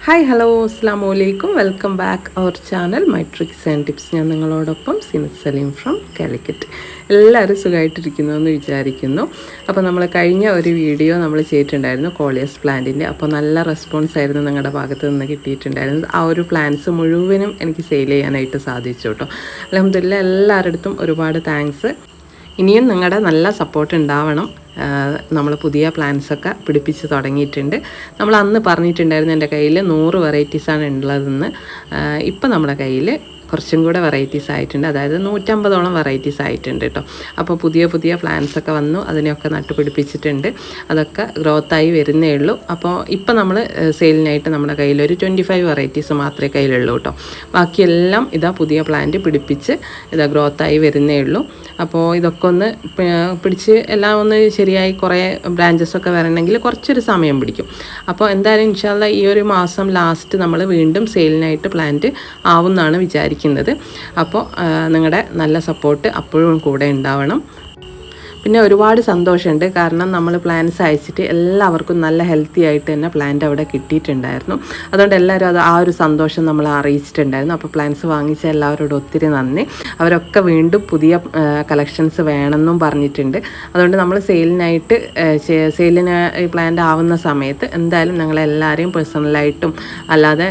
Hi hello അസ്സാം വലൈക്കും welcome back our channel my tricks and tips. ഞാൻ നിങ്ങളോടൊപ്പം സലീം ഫ്രം കാലിക്കറ്റ്. എല്ലാവരും സുഖമായിട്ടിരിക്കുന്നു എന്ന് വിചാരിക്കുന്നു. അപ്പോൾ നമ്മൾ കഴിഞ്ഞ ഒരു വീഡിയോ നമ്മൾ ചെയ്തിട്ടുണ്ടായിരുന്നു കോളിയസ് പ്ലാന്റിൻ്റെ. അപ്പോൾ നല്ല റെസ്പോൺസ് ആയിരുന്നു നിങ്ങളുടെ ഭാഗത്ത് നിന്ന് കിട്ടിയിട്ടുണ്ടായിരുന്നു. ആ ഒരു പ്ലാന്റ്സ് മുഴുവനും എനിക്ക് സെയിൽ ചെയ്യാനായിട്ട് സാധിച്ചു കേട്ടോ. അൽഹംദുലില്ലാഹ് എല്ലാവരുടെ അടുത്തും ഒരുപാട് താങ്ക്സ്. ഇനിയും നിങ്ങളുടെ നല്ല സപ്പോർട്ട് ഉണ്ടാവണം. നമ്മൾ പുതിയ പ്ലാന്റ്സൊക്കെ പിടിപ്പിച്ച് തുടങ്ങിയിട്ടുണ്ട്. നമ്മൾ അന്ന് പറഞ്ഞിട്ടുണ്ടായിരുന്നു എൻ്റെ കയ്യിൽ 100 വെറൈറ്റീസാണ് ഉള്ളതെന്ന്. ഇപ്പം നമ്മുടെ കയ്യിൽ കുറച്ചും കൂടെ വെറൈറ്റീസ് ആയിട്ടുണ്ട്. അതായത് 150ഓളം വെറൈറ്റീസ് ആയിട്ടുണ്ട് കേട്ടോ. അപ്പോൾ പുതിയ പ്ലാന്റ്സൊക്കെ വന്നു, അതിനെയൊക്കെ നട്ടുപിടിപ്പിച്ചിട്ടുണ്ട്. അതൊക്കെ ഗ്രോത്തായി വരുന്നേ ഉള്ളൂ. അപ്പോൾ ഇപ്പം നമ്മൾ സെയിലിനായിട്ട് നമ്മുടെ കയ്യിലൊരു 25 വെറൈറ്റീസ് മാത്രമേ കയ്യിലുള്ളൂ കേട്ടോ. ബാക്കിയെല്ലാം ഇതാ പുതിയ പ്ലാന്റ് പിടിപ്പിച്ച് ഇതാ ഗ്രോത്തായി വരുന്നേ ഉള്ളൂ. അപ്പോൾ ഇതൊക്കെ ഒന്ന് പിടിച്ച് എല്ലാം ഒന്ന് ശരിയായി കുറേ ബ്രാഞ്ചസൊക്കെ വരണമെങ്കിൽ കുറച്ചൊരു സമയം പിടിക്കും. അപ്പോൾ എന്തായാലും ഇൻഷാ അല്ലാഹ് ഈ ഒരു മാസം ലാസ്റ്റ് നമ്മൾ വീണ്ടും സെയിലിനായിട്ട് പ്ലാന്റ് ആവുമെന്നാണ് വിചാരിക്കുന്നത്. അപ്പോൾ നിങ്ങളുടെ നല്ല സപ്പോർട്ട് അപ്പോഴും കൂടെ ഉണ്ടാവണം. പിന്നെ ഒരുപാട് സന്തോഷമുണ്ട്, കാരണം നമ്മൾ പ്ലാന്റ്സ് അയച്ചിട്ട് എല്ലാവർക്കും നല്ല ഹെൽത്തി ആയിട്ട് തന്നെ പ്ലാന്റ് അവിടെ കിട്ടിയിട്ടുണ്ടായിരുന്നു. അതുകൊണ്ട് എല്ലാവരും ആ ഒരു സന്തോഷം നമ്മൾ അറിയിച്ചിട്ടുണ്ടായിരുന്നു. അപ്പോൾ പ്ലാന്റ്സ് വാങ്ങിച്ച എല്ലാവരോടും ഒത്തിരി നന്ദി. അവരൊക്കെ വീണ്ടും പുതിയ കളക്ഷൻസ് വേണമെന്നും പറഞ്ഞിട്ടുണ്ട്. അതുകൊണ്ട് നമ്മൾ സെയിലിന് ഈ പ്ലാന്റ് ആവുന്ന സമയത്ത് എന്തായാലും ഞങ്ങളെല്ലാവരെയും പേഴ്സണലായിട്ടും അല്ലാതെ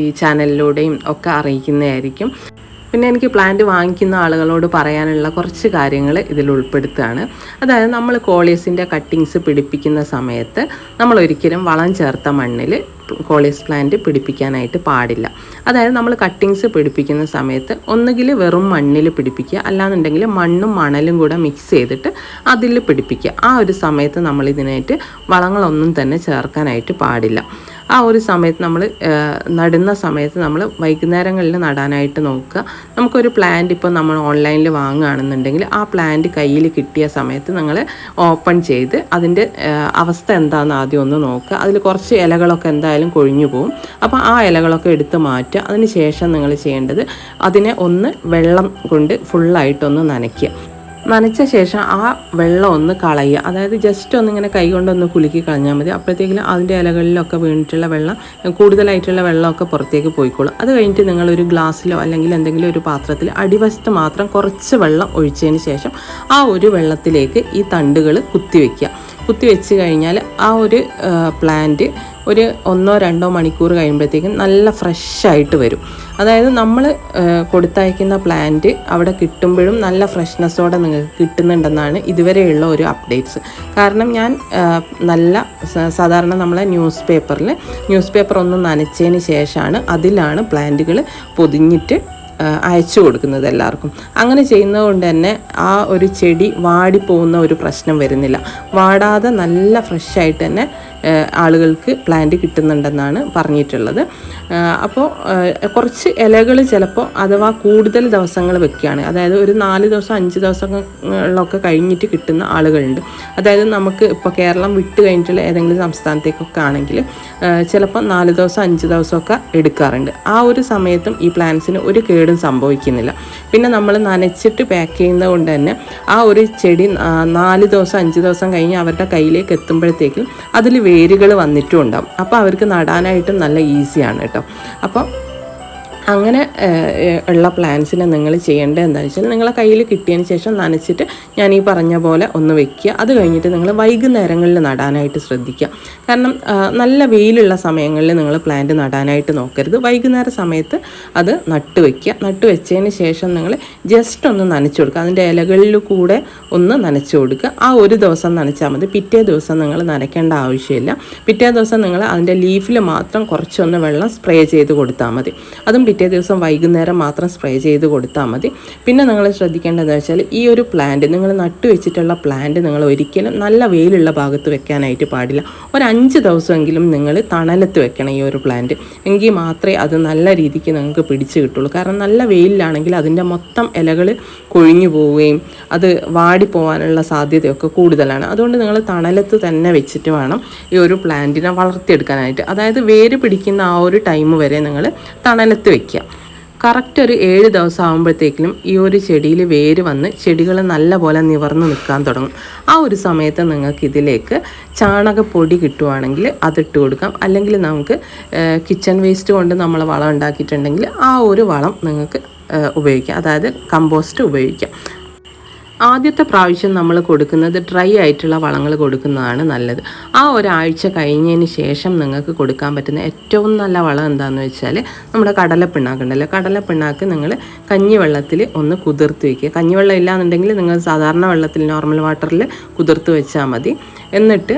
ഈ ചാനലിലൂടെയും ഒക്കെ അറിയിക്കുന്നതായിരിക്കും. പിന്നെ എനിക്ക് പ്ലാന്റ് വാങ്ങിക്കുന്ന ആളുകളോട് പറയാനുള്ള കുറച്ച് കാര്യങ്ങൾ ഇതിൽ ഉൾപ്പെടുത്തുകയാണ്. അതായത് നമ്മൾ കോളിയസിൻ്റെ കട്ടിങ്സ് പിടിപ്പിക്കുന്ന സമയത്ത് നമ്മൾ ഒരിക്കലും വളം ചേർത്ത മണ്ണിൽ കോളിയസ് പ്ലാന്റ് പിടിപ്പിക്കാനായിട്ട് പാടില്ല. അതായത് നമ്മൾ കട്ടിങ്സ് പിടിപ്പിക്കുന്ന സമയത്ത് ഒന്നുകിൽ വെറും മണ്ണിൽ പിടിപ്പിക്കുക, അല്ലാന്നുണ്ടെങ്കിൽ മണ്ണും മണലും കൂടെ മിക്സ് ചെയ്തിട്ട് അതിൽ പിടിപ്പിക്കുക. ആ ഒരു സമയത്ത് നമ്മൾ ഇതിനായിട്ട് വളങ്ങളൊന്നും തന്നെ ചേർക്കാനായിട്ട് പാടില്ല. ആ ഒരു സമയത്ത് നമ്മൾ നടുന്ന സമയത്ത് നമ്മൾ വൈകുന്നേരങ്ങളിൽ നടാനായിട്ട് നോക്കുക. നമുക്കൊരു പ്ലാന്റ് ഇപ്പോൾ നമ്മൾ ഓൺലൈനിൽ വാങ്ങുകയാണെന്നുണ്ടെങ്കിൽ ആ പ്ലാന്റ് കയ്യിൽ കിട്ടിയ സമയത്ത് നിങ്ങൾ ഓപ്പൺ ചെയ്ത് അതിൻ്റെ അവസ്ഥ എന്താണെന്ന് ആദ്യം ഒന്ന് നോക്കുക. അതിൽ കുറച്ച് ഇലകളൊക്കെ എന്തായാലും കൊഴിഞ്ഞു പോകും. അപ്പോൾ ആ ഇലകളൊക്കെ എടുത്ത് മാറ്റുക. അതിന് ശേഷം നിങ്ങൾ ചെയ്യേണ്ടത് അതിനെ ഒന്ന് വെള്ളം കൊണ്ട് ഫുള്ളായിട്ടൊന്ന് നനയ്ക്കുക. നനച്ച ശേഷം ആ വെള്ളം ഒന്ന് കളയുക. അതായത് ജസ്റ്റ് ഒന്നിങ്ങനെ കൈ കൊണ്ടൊന്ന് കുലുക്കി കളഞ്ഞാൽ മതി. അപ്പോഴത്തേക്കും അതിൻ്റെ ഇലകളിലൊക്കെ വീണിട്ടുള്ള വെള്ളം, കൂടുതലായിട്ടുള്ള വെള്ളമൊക്കെ പുറത്തേക്ക് പോയിക്കോളും. അത് കഴിഞ്ഞിട്ട് നിങ്ങളൊരു ഗ്ലാസ്സിലോ അല്ലെങ്കിൽ എന്തെങ്കിലും ഒരു പാത്രത്തിൽ അടിവശത്ത് മാത്രം കുറച്ച് വെള്ളം ഒഴിച്ചതിന് ശേഷം ആ ഒരു വെള്ളത്തിലേക്ക് ഈ തണ്ടുകൾ കുത്തിവെച്ച് കഴിഞ്ഞാൽ ആ ഒരു പ്ലാന്റ് ഒരു 1-2 മണിക്കൂർ കഴിയുമ്പോഴത്തേക്കും നല്ല ഫ്രഷായിട്ട് വരും. അതായത് നമ്മൾ കൊടുത്തയക്കുന്ന പ്ലാന്റ് അവിടെ കിട്ടുമ്പോഴും നല്ല ഫ്രഷ്നെസ്സോടെ നിങ്ങൾക്ക് കിട്ടുന്നുണ്ടെന്നാണ് ഇതുവരെയുള്ള ഒരു അപ്ഡേറ്റ്സ്. കാരണം ഞാൻ സാധാരണ നമ്മളെ ന്യൂസ് പേപ്പർ ഒന്ന് നനച്ചതിന് ശേഷമാണ് അതിലാണ് പ്ലാന്റുകൾ പൊതിഞ്ഞിട്ട് അയച്ചു കൊടുക്കുന്നത് എല്ലാവർക്കും. അങ്ങനെ ചെയ്യുന്നത് കൊണ്ട് തന്നെ ആ ഒരു ചെടി വാടിപ്പോകുന്ന ഒരു പ്രശ്നം വരുന്നില്ല. വാടാതെ നല്ല ഫ്രഷായിട്ട് തന്നെ ആളുകൾക്ക് പ്ലാന്റ് കിട്ടുന്നുണ്ടെന്നാണ് പറഞ്ഞിട്ടുള്ളത്. അപ്പോൾ കുറച്ച് ഇലകൾ ചിലപ്പോൾ അഥവാ കൂടുതൽ ദിവസങ്ങൾ വെക്കുകയാണ്, അതായത് ഒരു 4 ദിവസം 5 ദിവസങ്ങളിലൊക്കെ കഴിഞ്ഞിട്ട് കിട്ടുന്ന ആളുകളുണ്ട്. അതായത് നമുക്ക് ഇപ്പോൾ കേരളം വിട്ട് കഴിഞ്ഞിട്ടുള്ള ഏതെങ്കിലും സംസ്ഥാനത്തേക്കൊക്കെ ആണെങ്കിൽ ചിലപ്പോൾ 4 ദിവസം 5 ദിവസമൊക്കെ എടുക്കാറുണ്ട്. ആ ഒരു സമയത്തും ഈ പ്ലാന്റ്സിന് ഒരു കേടും സംഭവിക്കുന്നില്ല. പിന്നെ നമ്മൾ നനച്ചിട്ട് പാക്ക് ചെയ്യുന്നത് കൊണ്ട് തന്നെ ആ ഒരു ചെടി 4 ദിവസം 5 ദിവസം കഴിഞ്ഞ് അവരുടെ കയ്യിലേക്ക് എത്തുമ്പോഴത്തേക്കും അതിൽ വേരുകൾ വന്നിട്ടും ഉണ്ടാവും. അപ്പോൾ അവർക്ക് നടാനായിട്ടും നല്ല ഈസിയാണ് കേട്ടോ. അപ്പോൾ അങ്ങനെ ഉള്ള പ്ലാന്റ്സിനെ നിങ്ങൾ ചെയ്യേണ്ടത് എന്താണെന്ന് വെച്ചാൽ നിങ്ങളെ കയ്യിൽ കിട്ടിയതിന് ശേഷം നനച്ചിട്ട് ഞാൻ ഈ പറഞ്ഞ പോലെ ഒന്ന് വെക്കുക. അത് കഴിഞ്ഞിട്ട് നിങ്ങൾ വൈകുന്നേരങ്ങളിൽ നടാനായിട്ട് ശ്രദ്ധിക്കുക. കാരണം നല്ല വെയിലുള്ള സമയങ്ങളിൽ നിങ്ങൾ പ്ലാന്റ് നടാനായിട്ട് നോക്കരുത്. വൈകുന്നേര സമയത്ത് അത് നട്ട് വെച്ചതിന് ശേഷം നിങ്ങൾ ജസ്റ്റ് ഒന്ന് നനച്ചു കൊടുക്കുക. അതിൻ്റെ ഇലകളിൽ കൂടെ ഒന്ന് നനച്ചു കൊടുക്കുക. ആ ഒരു ദിവസം നനച്ചാൽ മതി. പിറ്റേ ദിവസം നിങ്ങൾ നനയ്ക്കേണ്ട ആവശ്യമില്ല. പിറ്റേ ദിവസം നിങ്ങൾ അതിൻ്റെ ലീഫിൽ മാത്രം കുറച്ചൊന്ന് വെള്ളം സ്പ്രേ ചെയ്ത് കൊടുത്താൽ മതി. അതും പിറ്റേ ദിവസം വൈകുന്നേരം മാത്രം സ്പ്രേ ചെയ്ത് കൊടുത്താൽ മതി. പിന്നെ നിങ്ങൾ ശ്രദ്ധിക്കേണ്ടതെന്ന് വെച്ചാൽ ഈ ഒരു പ്ലാന്റ് നിങ്ങൾ നട്ടുവെച്ചിട്ടുള്ള പ്ലാന്റ് നിങ്ങൾ ഒരിക്കലും നല്ല വെയിലുള്ള ഭാഗത്ത് വെക്കാനായിട്ട് പാടില്ല. ഒരു 5 ദിവസമെങ്കിലും നിങ്ങൾ തണലത്ത് വെക്കണം ഈ ഒരു പ്ലാന്റ്. എങ്കിൽ മാത്രമേ അത് നല്ല രീതിക്ക് നിങ്ങൾക്ക് പിടിച്ച് കിട്ടുള്ളൂ. കാരണം നല്ല വെയിലാണെങ്കിൽ അതിൻ്റെ മൊത്തം ഇലകൾ കൊഴിഞ്ഞു പോവുകയും അത് വാടിപ്പോവാനുള്ള സാധ്യതയൊക്കെ കൂടുതലാണ്. അതുകൊണ്ട് നിങ്ങൾ തണലത്ത് തന്നെ വെച്ചിട്ട് വേണം ഈ ഒരു പ്ലാന്റിനെ വളർത്തിയെടുക്കാനായിട്ട്. അതായത് വേര് പിടിക്കുന്ന ആ ഒരു ടൈം വരെ നിങ്ങൾ തണലത്ത് വെക്കുക. കറക്റ്റ് ഒരു 7 ദിവസം ആകുമ്പോഴത്തേക്കിനും ഈ ഒരു ചെടിയിൽ വേര് വന്ന് ചെടികൾ നല്ലപോലെ നിവർന്ന് നിൽക്കാൻ തുടങ്ങും. ആ ഒരു സമയത്ത് നിങ്ങൾക്ക് ഇതിലേക്ക് ചാണകപ്പൊടി കിട്ടുവാണെങ്കിൽ അതിട്ട് കൊടുക്കാം. അല്ലെങ്കിൽ നമുക്ക് കിച്ചൺ വേസ്റ്റ് കൊണ്ട് നമ്മൾ വളം ഉണ്ടാക്കിയിട്ടുണ്ടെങ്കിൽ ആ ഒരു വളം നിങ്ങൾക്ക് ഉപയോഗിക്കാം, അതായത് കമ്പോസ്റ്റ് ഉപയോഗിക്കാം. ആദ്യത്തെ പ്രാവശ്യം നമ്മൾ കൊടുക്കുന്നത് ഡ്രൈ ആയിട്ടുള്ള വളങ്ങൾ കൊടുക്കുന്നതാണ് നല്ലത്. ആ ഒരാഴ്ച കഴിഞ്ഞതിന് ശേഷം നിങ്ങൾക്ക് കൊടുക്കാൻ പറ്റുന്ന ഏറ്റവും നല്ല വളം എന്താണെന്ന് വെച്ചാൽ നമ്മുടെ കടലപ്പിണ്ണാക്ക് ഉണ്ടല്ലോ. കടലപ്പിണ്ണാക്ക് നിങ്ങൾ കഞ്ഞിവെള്ളത്തിൽ ഒന്ന് കുതിർത്ത് വയ്ക്കുക. കഞ്ഞിവെള്ളം ഇല്ലാന്നുണ്ടെങ്കിൽ നിങ്ങൾ സാധാരണ വെള്ളത്തിൽ നോർമൽ വാട്ടറിൽ കുതിർത്ത് വെച്ചാൽ മതി. എന്നിട്ട്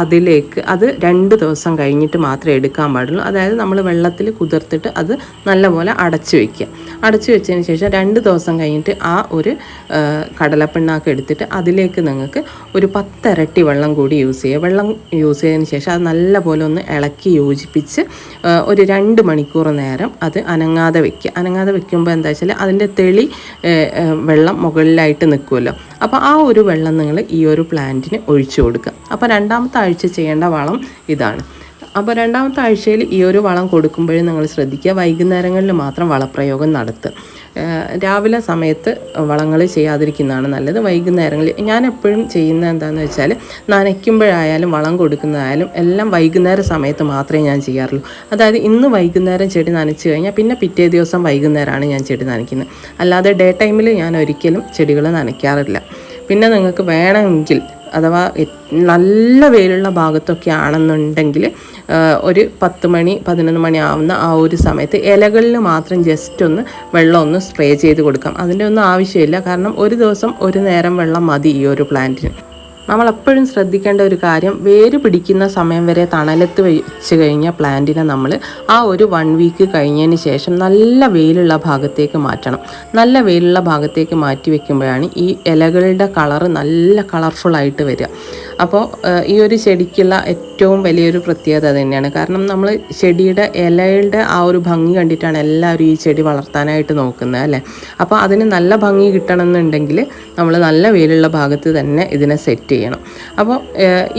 അതിലേക്ക് അത് 2 ദിവസം കഴിഞ്ഞിട്ട് മാത്രമേ എടുക്കാൻ പാടുള്ളൂ. അതായത് നമ്മൾ വെള്ളത്തിൽ കുതിർത്തിട്ട് അത് നല്ലപോലെ അടച്ചു വയ്ക്കുക. അടച്ചു വെച്ചതിന് ശേഷം 2 ദിവസം കഴിഞ്ഞിട്ട് ആ ഒരു കടലപ്പിണ്ണാക്ക് എടുത്തിട്ട് അതിലേക്ക് നിങ്ങൾക്ക് ഒരു 10 ഇരട്ടി വെള്ളം കൂടി യൂസ് ചെയ്യുക. വെള്ളം യൂസ് ചെയ്തതിന് ശേഷം അത് നല്ലപോലെ ഒന്ന് ഇളക്കി യോജിപ്പിച്ച് ഒരു 2 മണിക്കൂർ നേരം അത് അനങ്ങാതെ വയ്ക്കുക. അനങ്ങാതെ വെക്കുമ്പോൾ എന്താ വെച്ചാൽ അതിൻ്റെ തെളി വെള്ളം മുകളിലായിട്ട് നിൽക്കുമല്ലോ. അപ്പോൾ ആ ഒരു വെള്ളം നിങ്ങൾ ഈ ഒരു പ്ലാന്റിന് ഒഴിച്ചു കൊടുക്കുക. അപ്പോൾ 2ാമത്തെ ആഴ്ച ചെയ്യേണ്ട വളം ഇതാണ്. അപ്പോൾ 2ാമത്തെ ആഴ്ചയിൽ ഈ ഒരു വളം കൊടുക്കുമ്പോഴും നിങ്ങൾ ശ്രദ്ധിക്കുക, വൈകുന്നേരങ്ങളിൽ മാത്രം വളപ്രയോഗം നടത്തുക. രാവിലെ സമയത്ത് വളങ്ങൾ ചെയ്യാതിരിക്കുന്നതാണ് നല്ലത്. വൈകുന്നേരങ്ങളിൽ ഞാൻ എപ്പോഴും ചെയ്യുന്നത് എന്താണെന്ന് വെച്ചാൽ നനയ്ക്കുമ്പോഴായാലും വളം കൊടുക്കുന്നതായാലും എല്ലാം വൈകുന്നേര സമയത്ത് മാത്രമേ ഞാൻ ചെയ്യാറുള്ളൂ. അതായത് ഇന്ന് വൈകുന്നേരം ചെടി നനച്ച് കഴിഞ്ഞാൽ പിന്നെ പിറ്റേ ദിവസം വൈകുന്നേരമാണ് ഞാൻ ചെടി നനയ്ക്കുന്നത്. അല്ലാതെ ഡേ ടൈമിൽ ഞാൻ ഒരിക്കലും ചെടികൾ നനയ്ക്കാറില്ല. പിന്നെ നിങ്ങൾക്ക് വേണമെങ്കിൽ അഥവാ നല്ല വെയിലുള്ള ഭാഗത്തൊക്കെ ആണെന്നുണ്ടെങ്കിൽ ഒരു 10 മണി 11 മണി ആവുന്ന ആ ഒരു സമയത്ത് ഇലകളിൽ മാത്രം ജസ്റ്റ് ഒന്ന് വെള്ളം ഒന്ന് സ്പ്രേ ചെയ്ത് കൊടുക്കാം. അതിൻ്റെ ഒന്നും ആവശ്യമില്ല. കാരണം ഒരു ദിവസം ഒരു നേരം വെള്ളം മതി ഈ ഒരു പ്ലാന്റിന്. നമ്മളെപ്പോഴും ശ്രദ്ധിക്കേണ്ട ഒരു കാര്യം, വേര് പിടിക്കുന്ന സമയം വരെ തണലത്ത് വെച്ച് കഴിഞ്ഞാൽ പ്ലാന്റിനെ നമ്മൾ ആ ഒരു 1 വീക്ക് കഴിഞ്ഞതിന് ശേഷം നല്ല വെയിലുള്ള ഭാഗത്തേക്ക് മാറ്റണം. നല്ല വെയിലുള്ള ഭാഗത്തേക്ക് മാറ്റി വെക്കുമ്പോഴാണ് ഈ ഇലകളുടെ കളറ് നല്ല കളർഫുള്ളായിട്ട് വരിക. അപ്പോൾ ഈ ഒരു ചെടിക്കുള്ള ഏറ്റവും വലിയൊരു പ്രത്യേകത തന്നെയാണ്. കാരണം നമ്മൾ ചെടിയുടെ ഇലയുടെ ആ ഒരു ഭംഗി കണ്ടിട്ടാണ് എല്ലാവരും ഈ ചെടി വളർത്താനായിട്ട് നോക്കുന്നത് അല്ലേ. അപ്പോൾ അതിന് നല്ല ഭംഗി കിട്ടണമെന്നുണ്ടെങ്കിൽ നമ്മൾ നല്ല വെയിലുള്ള ഭാഗത്ത് തന്നെ ഇതിനെ സെറ്റ് ചെയ്യണം. അപ്പോൾ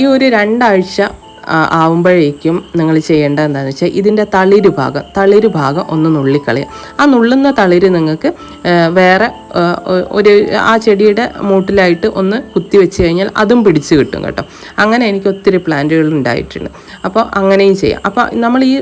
ഈ ഒരു 2 ആഴ്ച ആവുമ്പോഴേക്കും നിങ്ങൾ ചെയ്യേണ്ടത് എന്താണെന്ന് വെച്ചാൽ ഇതിൻ്റെ തളിര് ഭാഗം ഒന്ന് നുള്ളിക്കളയുക. ആ നുള്ളുന്ന തളിര് നിങ്ങൾക്ക് വേറെ ഒരു ആ ചെടിയുടെ മൂട്ടിലായിട്ട് ഒന്ന് കുത്തി വെച്ച് കഴിഞ്ഞാൽ അതും പിടിച്ച് കിട്ടും കേട്ടോ. അങ്ങനെ എനിക്ക് ഒത്തിരി പ്ലാന്റുകൾ ഉണ്ടായിട്ടുണ്ട്. അപ്പോൾ അങ്ങനെയും ചെയ്യാം. അപ്പോൾ നമ്മൾ ഈ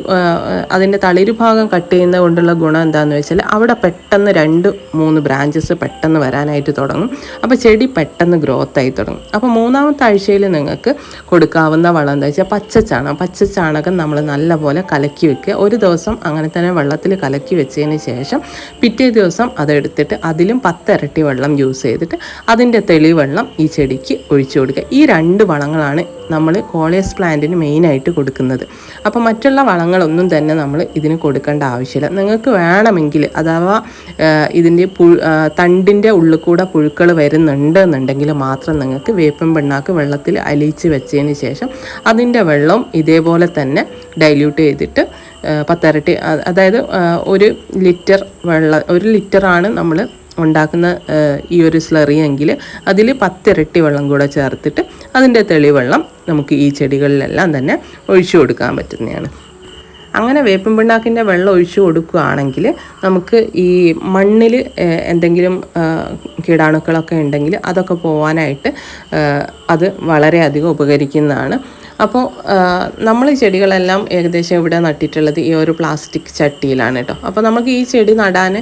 അതിൻ്റെ തളിര് ഭാഗം കട്ട് ചെയ്യുന്നത് കൊണ്ടുള്ള ഗുണം എന്താണെന്ന് വെച്ചാൽ അവിടെ പെട്ടെന്ന് 2-3 ബ്രാഞ്ചസ് പെട്ടെന്ന് വരാനായിട്ട് തുടങ്ങും. അപ്പോൾ ചെടി പെട്ടെന്ന് ഗ്രോത്ത് ആയി തുടങ്ങും. അപ്പോൾ 3ാമത്തെ ആഴ്ചയിൽ നിങ്ങൾക്ക് കൊടുക്കാവുന്ന വളം എന്താ വെച്ചാൽ പച്ചച്ചാണകം നമ്മൾ നല്ലപോലെ കലക്കി വെക്കുക. ഒരു ദിവസം അങ്ങനെ തന്നെ വെള്ളത്തിൽ കലക്കി വെച്ചതിന് ശേഷം പിറ്റേ ദിവസം അതെടുത്തിട്ട് അതിലും 10 ഇരട്ടി വെള്ളം യൂസ് ചെയ്തിട്ട് അതിൻ്റെ തെളിവെള്ളം ഈ ചെടിക്ക് ഒഴിച്ചു കൊടുക്കുക. ഈ 2 വളങ്ങളാണ് നമ്മൾ കോളിയസ് പ്ലാന്റിന് മെയിനായിട്ട് കൊടുക്കുന്നത്. അപ്പോൾ മറ്റുള്ള വളങ്ങളൊന്നും തന്നെ നമ്മൾ ഇതിന് കൊടുക്കേണ്ട ആവശ്യമില്ല. നിങ്ങൾക്ക് വേണമെങ്കിൽ അഥവാ ഇതിൻ്റെ തണ്ടിൻ്റെ ഉള്ളിൽ കൂടെ പുഴുക്കൾ വരുന്നുണ്ടെന്നുണ്ടെങ്കിൽ മാത്രം നിങ്ങൾക്ക് വേപ്പിൻ പിണ്ണാക്ക് വെള്ളത്തിൽ അലിയിച്ച് വെച്ചതിന് ശേഷം അതിൻ്റെ വെള്ളം ഇതേപോലെ തന്നെ ഡൈല്യൂട്ട് ചെയ്തിട്ട് 10 ഇരട്ടി, അതായത് 1 ലിറ്റർ വെള്ളം, 1 ലിറ്ററാണ് നമ്മൾ ഉണ്ടാക്കുന്ന ഈ ഒരു സ്ലറി എങ്കിൽ അതിൽ 10 ഇരട്ടി വെള്ളം കൂടെ ചേർത്തിട്ട് അതിൻ്റെ തെളിവെള്ളം നമുക്ക് ഈ ചെടികളിലെല്ലാം തന്നെ ഒഴിച്ചു കൊടുക്കാൻ പറ്റുന്നതാണ്. അങ്ങനെ വേപ്പിൻ പിണ്ണാക്കിൻ്റെ വെള്ളം ഒഴിച്ചു കൊടുക്കുകയാണെങ്കിൽ നമുക്ക് ഈ മണ്ണിൽ എന്തെങ്കിലും കീടാണുക്കളൊക്കെ ഉണ്ടെങ്കിൽ അതൊക്കെ പോകാനായിട്ട് അത് വളരെയധികം ഉപകരിക്കുന്നതാണ്. അപ്പോൾ നമ്മൾ ചെടികളെല്ലാം ഏകദേശം ഇവിടെ നട്ടിട്ടുള്ളത് ഈ ഒരു പ്ലാസ്റ്റിക് ചട്ടിയിലാണ് കേട്ടോ. അപ്പോൾ നമുക്ക് ഈ ചെടി നടാൻ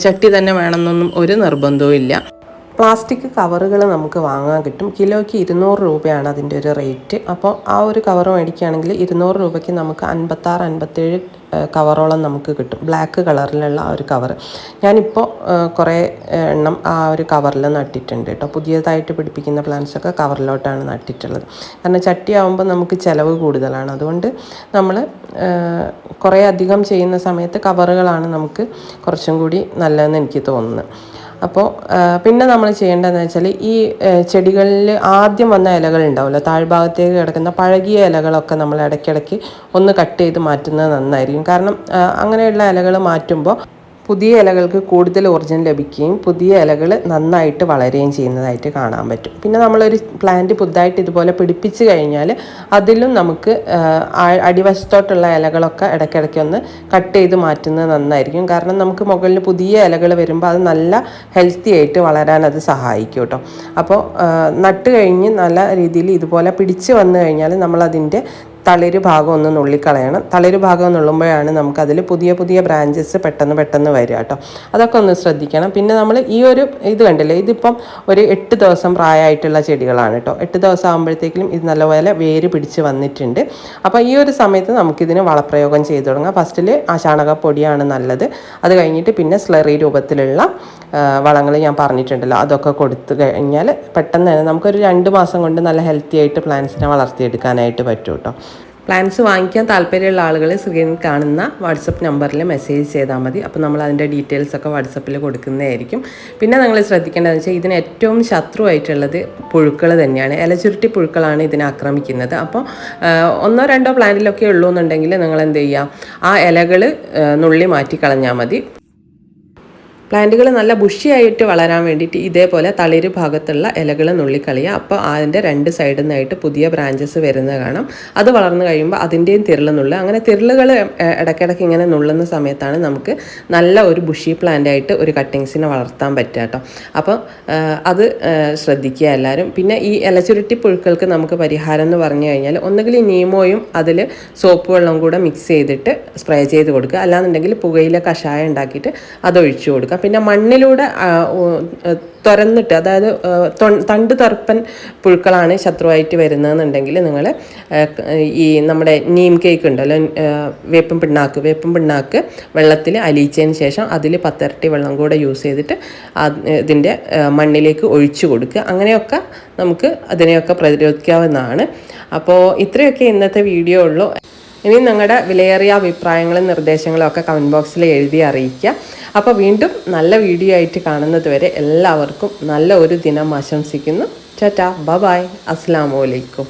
ചട്ടി തന്നെ വേണമെന്നൊന്നും ഒരു നിർബന്ധവും ഇല്ല. പ്ലാസ്റ്റിക് കവറുകൾ നമുക്ക് വാങ്ങാൻ കിട്ടും. കിലോയ്ക്ക് 200 രൂപയാണ് അതിൻ്റെ ഒരു റേറ്റ്. അപ്പോൾ ആ ഒരു കവർ മേടിക്കുകയാണെങ്കിൽ 200 രൂപയ്ക്ക് നമുക്ക് 56-57 കവറോളം നമുക്ക് കിട്ടും. ബ്ലാക്ക് കളറിലുള്ള ആ ഒരു കവർ ഞാനിപ്പോൾ കുറേ എണ്ണം ആ ഒരു കവറിൽ നട്ടിട്ടുണ്ട് കേട്ടോ. പുതിയതായിട്ട് പിടിപ്പിക്കുന്ന പ്ലാന്റ്സൊക്കെ കവറിലോട്ടാണ് നട്ടിട്ടുള്ളത്. കാരണം ചട്ടിയാവുമ്പോൾ നമുക്ക് ചിലവ് കൂടുതലാണ്. അതുകൊണ്ട് നമ്മൾ കുറേ അധികം ചെയ്യുന്ന സമയത്ത് കവറുകളാണ് നമുക്ക് കുറച്ചും കൂടി നല്ലതെന്ന് എനിക്ക് തോന്നുന്നത്. അപ്പോൾ പിന്നെ നമ്മൾ ചെയ്യേണ്ടതെന്ന് വെച്ചാൽ ഈ ചെടികളിൽ ആദ്യം വന്ന ഇലകൾ ഉണ്ടാവുമല്ലോ, താഴ്ഭാഗത്തേക്ക് കിടക്കുന്ന പഴകിയ ഇലകളൊക്കെ നമ്മൾ ഇടയ്ക്കിടയ്ക്ക് ഒന്ന് കട്ട് ചെയ്ത് മാറ്റുന്നത് നന്നായിരിക്കും. കാരണം അങ്ങനെയുള്ള ഇലകൾ മാറ്റുമ്പോൾ പുതിയ ഇലകൾക്ക് കൂടുതൽ ഊർജ്ജം ലഭിക്കുകയും പുതിയ ഇലകൾ നന്നായിട്ട് വളരുകയും ചെയ്യുന്നതായിട്ട് കാണാൻ പറ്റും. പിന്നെ നമ്മളൊരു പ്ലാന്റ് പുതുതായിട്ട് ഇതുപോലെ പിടിപ്പിച്ച് കഴിഞ്ഞാൽ അതിലും നമുക്ക് അടിവശത്തോട്ടുള്ള ഇലകളൊക്കെ ഇടയ്ക്കിടയ്ക്ക് ഒന്ന് കട്ട് ചെയ്ത് മാറ്റുന്നത് നന്നായിരിക്കും. കാരണം നമുക്ക് മുകളിൽ പുതിയ ഇലകൾ വരുമ്പോൾ അത് നല്ല ഹെൽത്തി ആയിട്ട് വളരാൻ അത് സഹായിക്കും കേട്ടോ. അപ്പോൾ നട്ട് കഴിഞ്ഞ് നല്ല രീതിയിൽ ഇതുപോലെ പിടിച്ച് വന്നു കഴിഞ്ഞാൽ നമ്മളതിൻ്റെ തളിര് ഭാഗം ഒന്ന് നുള്ളിക്കളയണം. തളിര് ഭാഗം നുള്ളുമ്പോഴാണ് നമുക്കതിൽ പുതിയ പുതിയ ബ്രാഞ്ചസ് പെട്ടെന്ന് വരിക കേട്ടോ. അതൊക്കെ ഒന്ന് ശ്രദ്ധിക്കണം. പിന്നെ നമ്മൾ ഈ ഒരു ഇത് കണ്ടില്ലേ, ഇതിപ്പം ഒരു 8 ദിവസം പ്രായമായിട്ടുള്ള ചെടികളാണ് കേട്ടോ. 8 ദിവസം ആകുമ്പോഴത്തേക്കും ഇത് നല്ലപോലെ വേര് പിടിച്ച് വന്നിട്ടുണ്ട്. അപ്പോൾ ഈ ഒരു സമയത്ത് നമുക്കിതിന് വളപ്രയോഗം ചെയ്തു തുടങ്ങാം. ഫസ്റ്റിൽ ആ ചാണകപ്പൊടിയാണ് നല്ലത്. അത് കഴിഞ്ഞിട്ട് പിന്നെ സ്ലറി രൂപത്തിലുള്ള വളങ്ങൾ ഞാൻ പറഞ്ഞിട്ടുണ്ടല്ലോ, അതൊക്കെ കൊടുത്തു കഴിഞ്ഞാൽ പെട്ടെന്ന് തന്നെ നമുക്കൊരു 2 മാസം കൊണ്ട് നല്ല ഹെൽത്തി ആയിട്ട് പ്ലാന്റ്സിനെ വളർത്തിയെടുക്കാനായിട്ട് പറ്റും കേട്ടോ. പ്ലാന്റ്സ് വാങ്ങിക്കാൻ താല്പര്യമുള്ള ആളുകൾ സ്ക്രീനിൽ കാണുന്ന വാട്സപ്പ് നമ്പറിൽ മെസ്സേജ് ചെയ്താൽ മതി. അപ്പോൾ നമ്മൾ അതിൻ്റെ ഡീറ്റെയിൽസൊക്കെ വാട്സപ്പിൽ കൊടുക്കുന്നതായിരിക്കും. പിന്നെ നിങ്ങൾ ശ്രദ്ധിക്കേണ്ടതെന്ന് വെച്ചാൽ ഇതിന് ഏറ്റവും ശത്രുവായിട്ടുള്ളത് പുഴുക്കൾ തന്നെയാണ്. ഇലചുരുട്ടി പുഴുക്കളാണ് ഇതിനെ ആക്രമിക്കുന്നത്. അപ്പോൾ 1-2 പ്ലാന്റിലൊക്കെ ഉള്ളൂ എന്നുണ്ടെങ്കിൽ നിങ്ങൾ എന്ത് ചെയ്യുക, ആ ഇലകൾ നുള്ളി മാറ്റി കളഞ്ഞാൽ മതി. പ്ലാന്റുകൾ നല്ല ബുഷിയായിട്ട് വളരാൻ വേണ്ടിയിട്ട് ഇതേപോലെ തളിര് ഭാഗത്തുള്ള ഇലകൾ നുള്ളിക്കളിയുക. അപ്പോൾ അതിൻ്റെ 2 സൈഡിൽ നിന്നായിട്ട് പുതിയ ബ്രാഞ്ചസ് വരുന്നത് കാണാം. അത് വളർന്നു കഴിയുമ്പോൾ അതിൻ്റെയും തിരൾ നുള്ളുക. അങ്ങനെ തിരളുകൾ ഇടയ്ക്കിടയ്ക്ക് ഇങ്ങനെ നുള്ളുന്ന സമയത്താണ് നമുക്ക് നല്ല ഒരു ബുഷി പ്ലാന്റായിട്ട് ഒരു കട്ടിങ്സിനെ വളർത്താൻ പറ്റുക കേട്ടോ. അപ്പോൾ അത് ശ്രദ്ധിക്കുക എല്ലാവരും. പിന്നെ ഈ ഇലചുരുട്ടി പുഴുക്കൾക്ക് നമുക്ക് പരിഹാരം എന്ന് പറഞ്ഞു കഴിഞ്ഞാൽ ഒന്നുകിൽ നീമോയും അതിൽ സോപ്പ് വെള്ളം കൂടെ മിക്സ് ചെയ്തിട്ട് സ്പ്രേ ചെയ്ത് കൊടുക്കുക, അല്ലാന്നുണ്ടെങ്കിൽ പുകയില കഷായം ഉണ്ടാക്കിയിട്ട് അതൊഴിച്ചു കൊടുക്കുക. പിന്നെ മണ്ണിലൂടെ തുരന്നിട്ട്, അതായത് തണ്ട് തുറപ്പൻ പുഴുക്കളാണ് ശത്രുവായിട്ട് വരുന്നതെന്നുണ്ടെങ്കിൽ നിങ്ങൾ ഈ നമ്മുടെ നീം കേക്ക് ഉണ്ടല്ലോ, വേപ്പും പിണ്ണാക്ക് വെള്ളത്തിൽ അലിയിച്ചതിന് ശേഷം അതിൽ 10 ഇരട്ടി വെള്ളം കൂടെ യൂസ് ചെയ്തിട്ട് ഇതിൻ്റെ മണ്ണിലേക്ക് ഒഴിച്ചു കൊടുക്കുക. അങ്ങനെയൊക്കെ നമുക്ക് അതിനെയൊക്കെ പ്രതിരോധിക്കാവുന്നതാണ്. അപ്പോൾ ഇത്രയൊക്കെ ഇന്നത്തെ വീഡിയോ ഉള്ളൂ. ഇനി നിങ്ങളുടെ വിലയേറിയ അഭിപ്രായങ്ങളും നിർദ്ദേശങ്ങളും ഒക്കെ കമൻറ്റ് ബോക്സിൽ എഴുതി അറിയിക്കുക. അപ്പോൾ വീണ്ടും നല്ല വീഡിയോ ആയിട്ട് കാണുന്നത് വരെ എല്ലാവർക്കും നല്ല ഒരു ദിനം ആശംസിക്കുന്നു. ടാറ്റാ, ബൈ, അസ്സലാമു അലൈക്കും.